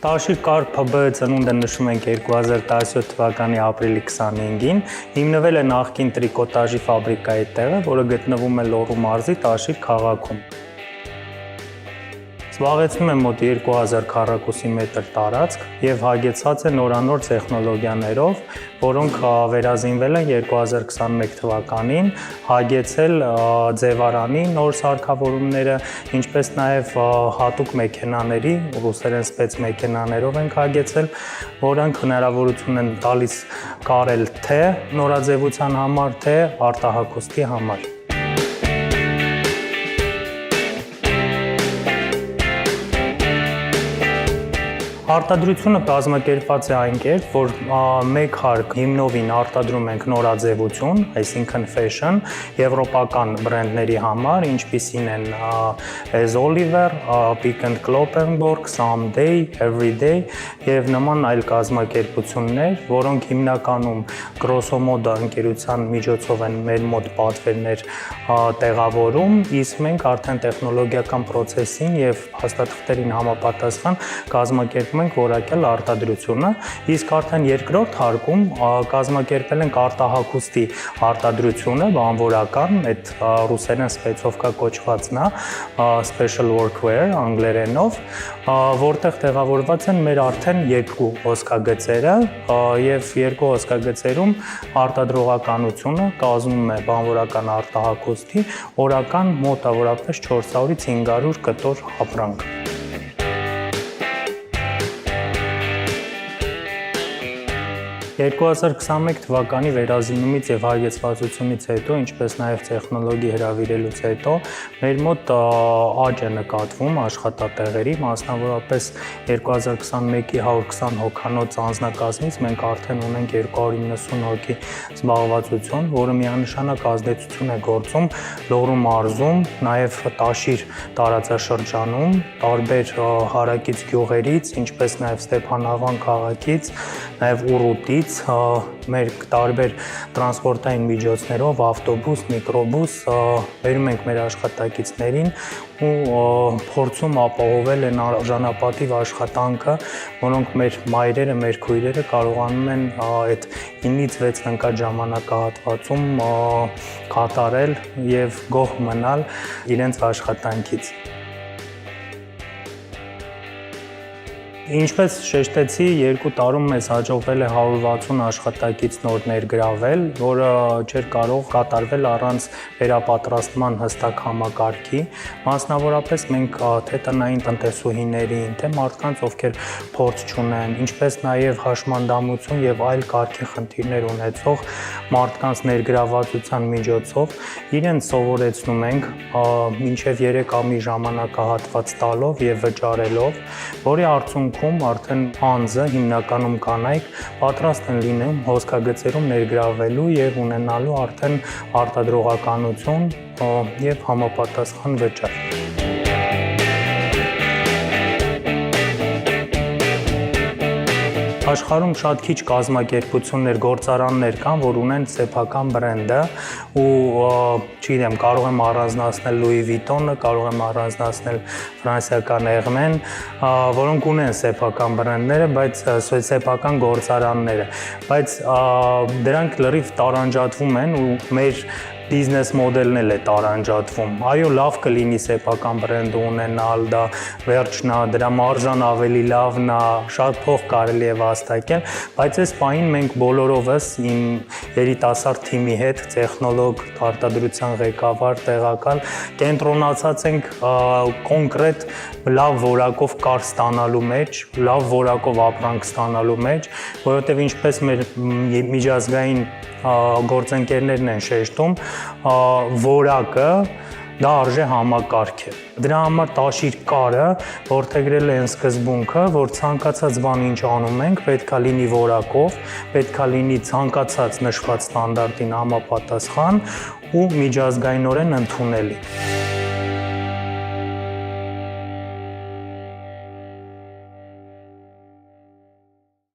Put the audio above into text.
Տաշիր կար ՓԲ ծնունդը նշում ենք 2017 թվականի ապրիլի 25-ին, հիմնվել է նախկին տրիկոտաժի ֆաբրիկայի տեղը, որը գտնվում է Լոռու մարզի Տաշիր քաղաքում։ Զբաղեցնում է մոտ 2000 քառակուսի մետր տարածք եւ հագեցած է նորանոր տեխնոլոգիաներով, որոնք վերազինվել են 2021 թվականին, հագեցել ձևարանի նոր սարքավորումները, ինչպես նաեւ հատուկ մեքենաների, ռուսերեն սպեց մեքենաներով ենք հագեցել, որոնք հնարավորություն են տալիս կարել թե նորաձևության համար, թե արտահագուստի համար։ Արտադրությունը կազմակերպված է այն կերպ, որ մեկ հարկ հիմնովին արտադրում ենք նորաձևություն, այսինքն fashion, եվրոպական բրենդների համար, ինչպիսին են As Oliver, Pick and Kloppenborg, Someday, Everyday եւ նման այլ կազմակերպություններ, որոնք հիմնականում Grosso Modo ընկերության միջոցով են մեր մոտ պատվերներ տեղավորում, իսկ մենք արդեն տեխնոլոգիական process-ին եւ փաստաթղթերին համապատասխան կազմակերպում ենք որակյալ արտադրությունը, իսկ արդեն երկրորդ հարկում կազմակերպել ենք արտահագուստի արտադրությունը, բանվորական, այդ ռուսերեն սպեցովկա կոչվածն է, special workwear անգլերենով, որտեղ տեղավորված են մեր արդեն երկու հոսքագծերը եւ երկու հոսքագծերում արտադրողականությունը կազմում է բանվորական արտահագուստի օրական մոտավորապես 400-ից 500 կտոր ապրանք։ 2021 թվականի վերազինումից եւ հագեցվածությունից հետո, ինչպես նաեւ տեխնոլոգի հրավիրելուց հետո, մեր մոտ աճ է նկատվում աշխատատեղերի, մասնավորապես 2021-ի 120 հոգանոց անձնակազմից մենք արդեն ունենք 290 հոգի զբաղվածություն, որը միանշանակ ազդեցություն է գործում Լոռու մարզում, նաեւ Տաշիր տարածաշրջանում, տարբեր հարակից գյուղերից, ինչպես նաեւ Ստեփանավան քաղաքից, նաեւ Ուռուտից մեր տարբեր տրանսպորտային միջոցներով, ավտոբուս, միկրոբուս, բերում ենք մեր աշխատակիցներին ու փորձում ապահովել են արժանապատիվ աշխատանքը, որոնք մեր մայրերը, մեր քույրերը կարողանում են այդ 9-ից 6 ընկած ժամանակահատվածում կատարել եւ գոհ մնալ իրենց աշխատանքից։ Ինչպես շեշտեցի, 2 տարում մեզ հաջողվել է 160 աշխատակից նոր ներգրավել, որը չէր կարող կատարվել առանց վերապատրաստման հստակ համակարգի։ Մասնավորապես մենք թե տնային տնտեսուհիներին, թե մարդկանց, ովքեր փորձ չունեն, ինչպես նաև հաշմանդամություն եւ այլ կարգի խնդիրներ ունեցող մարդկանց ներգրավվածության միջոցով իրենց սովորեցնում ենք մինչև 3 ամի ժամանակահատված տալով եւ վճարելով, որի արդյունքում արդեն անձը հիմնականում կանայք պատրաստ են լինում հոսքագծերում ներգրավելու եւ ունենալու արդեն արտադրողականություն եւ համապատասխան վճար։ Աշխարհում շատ քիչ կազմակերպություններ, գործարաններ կան, որ ունեն սեփական բրենդը ու չգիտեմ, կարող եմ առանձնացնել Louis Vuitton-ը, կարող եմ առանձնացնել ֆրանսիական Hermès, որոնք ունեն սեփական բրենդները, բայց սեփական գործարանները, բայց դրանք լրիվ տարանջատվում են ու մեր բիզնես մոդելն էլ է տարանջատվում։ Այո, լավ կլինի սեփական բրենդ ունենալ, դա վերջն է, դրա մարժան ավելի լավն է, շատ փող կարելի է վաստակել, բայց այս պահին մենք բոլորովս իմ երիտասարդ թիմի հետ, տեխնոլոգ, արտադրության ղեկավար, տեղակալ, կենտրոնացած ենք կոնկրետ լավ որակով կար ստանալու մեջ, լավ որակով ապրանք ստանալու մեջ, որովհետև ինչպես մեր միջազգային գործընկերներն են շեշտում, որակը դա արժե համակարգ է։ Դրա համար Տաշիր կարը որդեգրել է այն սկզբունքը, որ ցանկացած բան ինչ անում ենք, պետքա լինի որակով, պետքա լինի ցանկացած նշված ստանդարտին համապատասխան ու միջազգայինորեն ընդունելի։